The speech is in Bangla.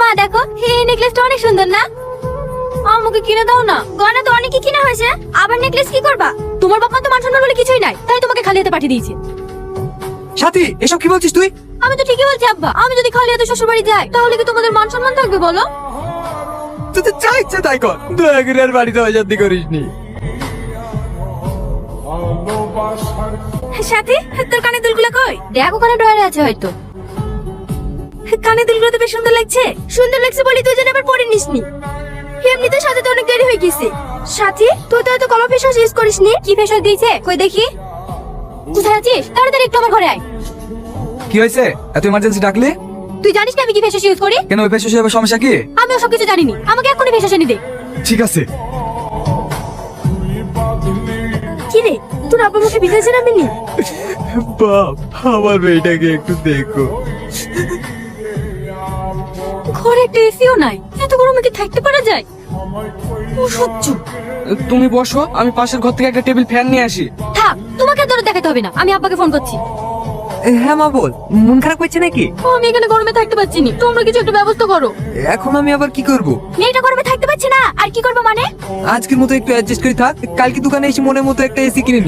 মা দেখো এই নেকলেসটা অনেক সুন্দর না? আমাকে কিনে দাও না। গয়না তো অনেকই কিনা হয়েছে, আবার নেকলেস কি করবা? তোমার বাবা তো মান সম্মান বলে কিছুই নাই, তাই তোমাকে খালি হাতে পাঠিয়ে দিয়েছে। সাথী এসব কি বলছিস তুই? আমি তো ঠিকই বলছি আব্বা, আমি যদি খালি হাতে শ্বশুর বাড়ি যাই তাহলে কি তোমাদের মান সম্মান থাকবে বলো? তোদের যা ইচ্ছা তাই কর, দয়া করে আর বাড়িতে অশান্তি করিস নি। সাথী তোর কানের দুলগুলো কই? দেখ ওখানে ড্রয়ারে আছে হয়তো। কানের দুলগুলো তো বেশ সুন্দর লাগছে। সুন্দর লাগছে বলি তুই যেন আবার পরে নিসনি। এমনিতে সাজাতে অনেক দেরি হয়ে গেছে। সাথী তুই তো এত কমা ফেস ওয়াশ ইউজ করিসনি। কি ফেস ওয়াশ দিয়েছে কই দেখি। কোথায় আছিস? তাড়াতাড়ি একটু আমার ঘরে আয়। কি হয়েছে? এত ইমার্জেন্সি ডাকলি? তুই জানিস না আমি কি ফেস ওয়াশ ইউজ করি? কেন ওই পেশে এবার সমস্যা কি? আমি ওসব কিছু জানিনি, আমাকে এক্ষুনি ফেস ওয়াশ এনে দে। ঠিক আছে। কি রে তোর আব্বা মুখে ভিজেছে না মিনি? বাপ আমার মেয়েটাকে একটু দেখো। ঘরে একটা এসিও নাই, এত গরমে কি থাকতে পারা যায়? অসহ্য। তুমি বসো, আমি পাশের ঘর থেকে একটা টেবিল ফ্যান নিয়ে আসি। থাক, তোমাকে আর দরদ দেখাতে হবে না, আমি আব্বাকে ফোন করছি। হ্যাঁ মা বল, মন খারাপ করছে নাকি? আমি এখানে গরমে থাকতে পারছি না, তোমরা কিছু একটা ব্যবস্থা করো। এখন আমি আবার কি করব? মেয়েটা গরমে থাকতে পারছে না, আর কি করবো মানে? আজকের মতো একটু অ্যাডজাস্ট করে থাক, কালকে দোকানে এসে মনের মতো একটা এসি কিনে নি।